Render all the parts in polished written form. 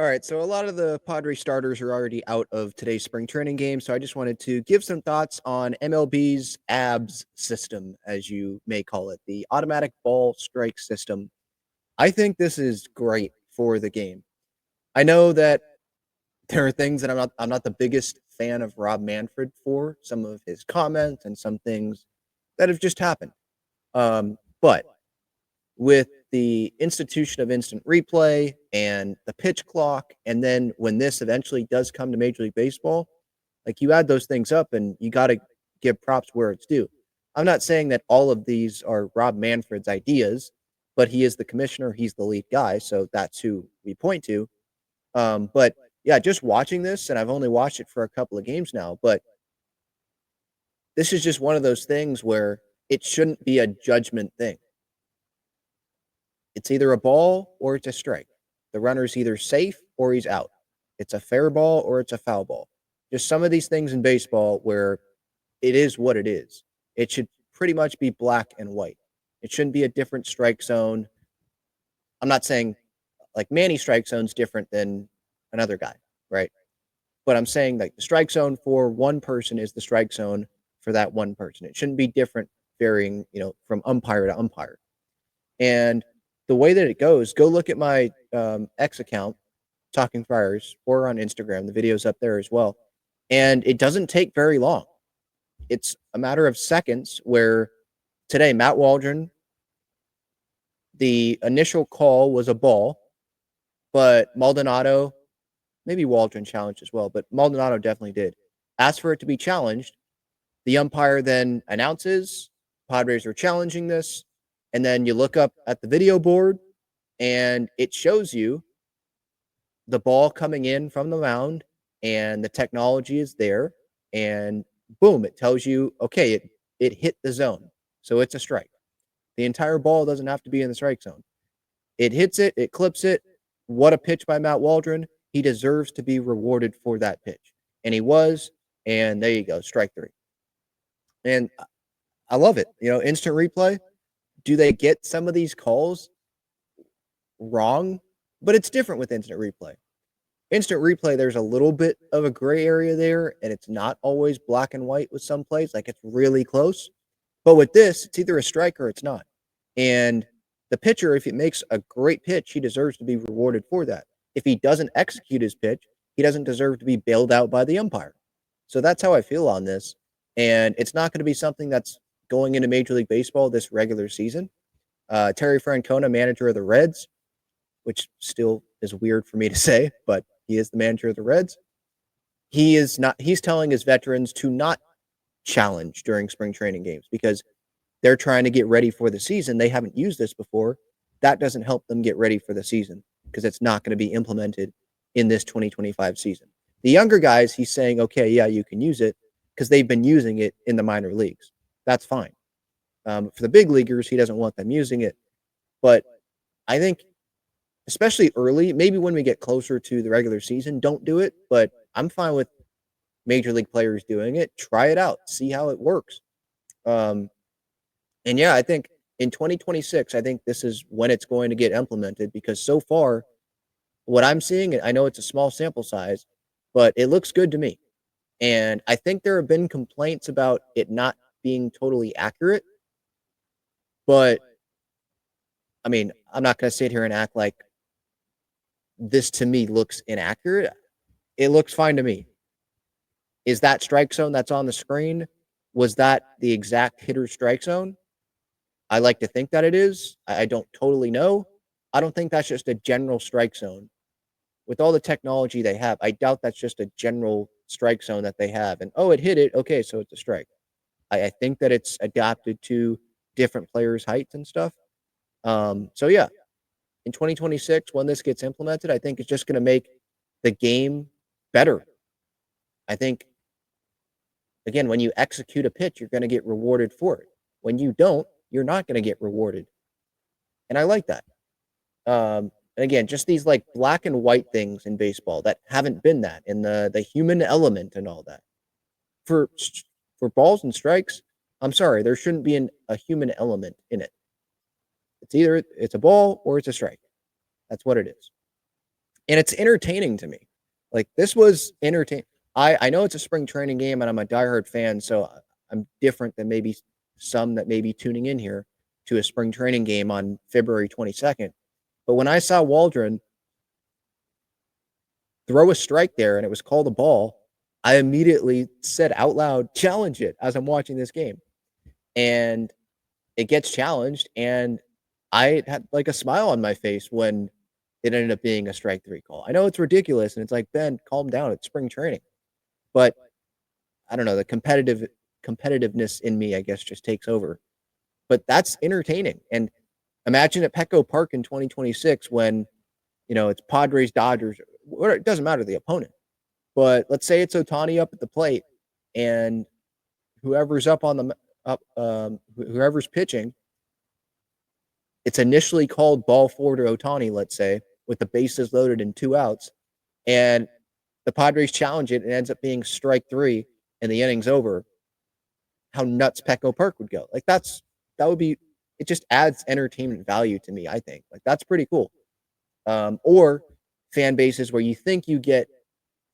All right, so a lot of the Padres starters are already out of today's spring training game, so I just wanted to give some thoughts on MLB's ABS system, as you may call it, the automatic ball strike system. I think this is great for the game. I know that there are things that I'm not the biggest fan of Rob Manfred for, some of his comments and some things that have just happened. But with the institution of instant replay and the pitch clock, and then when this eventually does come to Major League Baseball, like you add those things up and you got to give props where it's due. I'm not saying that all of these are Rob Manfred's ideas, but he is the commissioner, he's the lead guy, so that's who we point to. But yeah, just watching this, and I've only watched it for a couple of games now, but this is just one of those things where it shouldn't be a judgment thing. It's either a ball or it's a strike. The runner's either safe or he's out. It's a fair ball or it's a foul ball. Just some of these things in baseball where it is what it is. It should pretty much be black and white. It shouldn't be a different strike zone. I'm not saying like Manny's strike zone's different than another guy, right? But I'm saying like the strike zone for one person is the strike zone for that one person. It shouldn't be different, varying, from umpire to umpire. And the way that it goes, go look at my X account, Talking Friars, or on Instagram. The video's up there as well. And it doesn't take very long. It's a matter of seconds where today, Matt Waldron, the initial call was a ball, but Maldonado, maybe Waldron challenged as well, but Maldonado definitely did. Asked for it to be challenged. The umpire then announces Padres are challenging this. And then you look up at the video board and it shows you the ball coming in from the mound and the technology is there. And boom, it tells you, okay, it hit the zone. So it's a strike. The entire ball doesn't have to be in the strike zone. It hits it, it clips it. What a pitch by Matt Waldron. He deserves to be rewarded for that pitch. And he was. And there you go, strike three. And I love it. Instant replay. Do they get some of these calls wrong? But it's different with instant replay. Instant replay, there's a little bit of a gray area there, and it's not always black and white with some plays. Like, it's really close. But with this, it's either a strike or it's not. And the pitcher, if he makes a great pitch, he deserves to be rewarded for that. If he doesn't execute his pitch, he doesn't deserve to be bailed out by the umpire. So that's how I feel on this. And it's not going to be something that's going into Major League Baseball this regular season. Terry Francona, manager of the Reds, which still is weird for me to say, but he is the manager of the Reds. He's telling his veterans to not challenge during spring training games because they're trying to get ready for the season. They haven't used this before. That doesn't help them get ready for the season because it's not going to be implemented in this 2025 season. The younger guys, he's saying, okay, yeah, you can use it because they've been using it in the minor leagues. That's fine. For the big leaguers, he doesn't want them using it. But I think, especially early, maybe when we get closer to the regular season, don't do it. But I'm fine with major league players doing it. Try it out. See how it works. And yeah, I think in 2026, I think this is when it's going to get implemented because so far, what I'm seeing, I know it's a small sample size, but it looks good to me. And I think there have been complaints about it not being totally accurate. But, I mean, I'm not going to sit here and act like this to me looks inaccurate. It looks fine to me. Is that strike zone that's on the screen, was that the exact hitter strike zone? I like to think that it is. I don't totally know. I don't think that's just a general strike zone. With all the technology they have, I doubt that's just a general strike zone that they have. And, oh, it hit it. Okay, so it's a strike. I think that it's adapted to different players' heights and stuff. So, yeah, in 2026, when this gets implemented, I think it's just going to make the game better. I think, again, when you execute a pitch, you're going to get rewarded for it. When you don't, you're not going to get rewarded. And I like that. And again, just these like black and white things in baseball that haven't been that, and the human element and all that. For balls and strikes, I'm sorry, there shouldn't be a human element in it. It's either it's a ball or it's a strike. That's what it is. And it's entertaining to me. Like, this was entertaining. I know it's a spring training game, and I'm a diehard fan, so I'm different than maybe some that may be tuning in here to a spring training game on February 22nd. But when I saw Waldron throw a strike there and it was called a ball, I immediately said out loud, challenge it as I'm watching this game. And it gets challenged, and I had like a smile on my face when it ended up being a strike three call. I know it's ridiculous, and it's like, Ben, calm down. It's spring training. But I don't know, the competitiveness in me, I guess, just takes over. But that's entertaining. And imagine at Petco Park in 2026 when, it's Padres, Dodgers, or it doesn't matter the opponent. But let's say it's Ohtani up at the plate, and whoever's up on the whoever's pitching, it's initially called ball four to Ohtani, let's say, with the bases loaded and 2 outs, and the Padres challenge it and it ends up being strike three and the inning's over. How nuts Petco Park would go. Like, that would be, it just adds entertainment value to me, I think. Like, that's pretty cool. Or fan bases where you think you get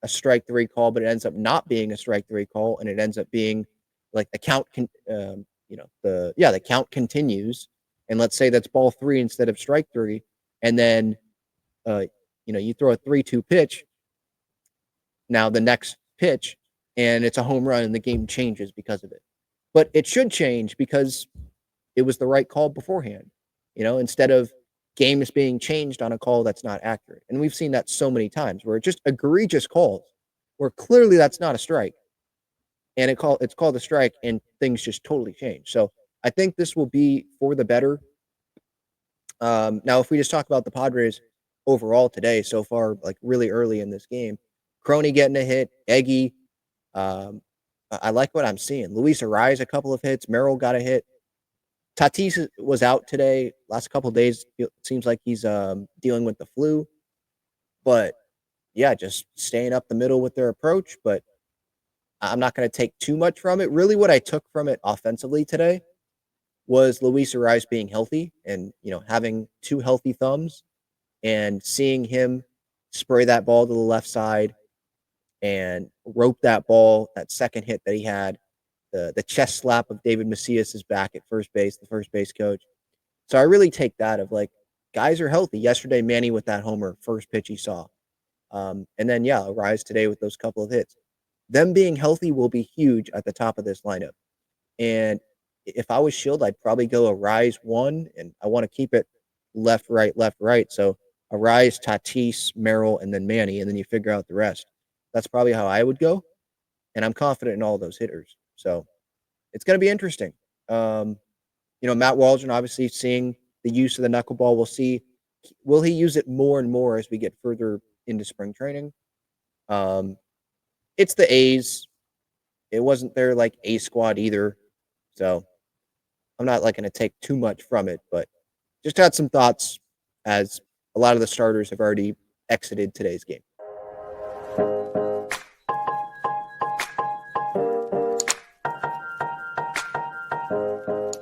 a strike three call, but it ends up not being a strike three call, and it ends up being like the count the count continues, and let's say that's ball three instead of strike three, and then you throw a 3-2 pitch. Now the next pitch, and it's a home run, and the game changes because of it. But it should change because it was the right call beforehand, instead of games being changed on a call that's not accurate. And we've seen that so many times where it's just egregious calls where clearly that's not a strike, and it's called a strike, and things just totally change. So I think this will be for the better. Now, if we just talk about the Padres overall today, so far, like really early in this game, Crony getting a hit, Eggy. I like what I'm seeing. Luis Arraez, a couple of hits. Merrill got a hit. Tatis was out today. Last couple of days, it seems like he's dealing with the flu. But yeah, just staying up the middle with their approach. But I'm not going to take too much from it. Really, what I took from it offensively today was Luis Arraez being healthy and, having 2 healthy thumbs and seeing him spray that ball to the left side and rope that ball, that second hit that he had, the chest slap of David Macias's back at first base, the first base coach. So I really take that of like, guys are healthy. Yesterday, Manny with that homer, first pitch he saw. And then, Arraez today with those couple of hits. Them being healthy will be huge at the top of this lineup. And if I was Shield, I'd probably go Arraez 1, and I want to keep it left, right. So Arraez, Tatis, Merrill, and then Manny, and then you figure out the rest. That's probably how I would go. And I'm confident in all those hitters. So it's going to be interesting. Matt Waldron, obviously seeing the use of the knuckleball. We'll see. Will he use it more and more as we get further into spring training? It's the A's. It wasn't their like A squad either. So I'm not like going to take too much from it, but just had some thoughts as a lot of the starters have already exited today's game.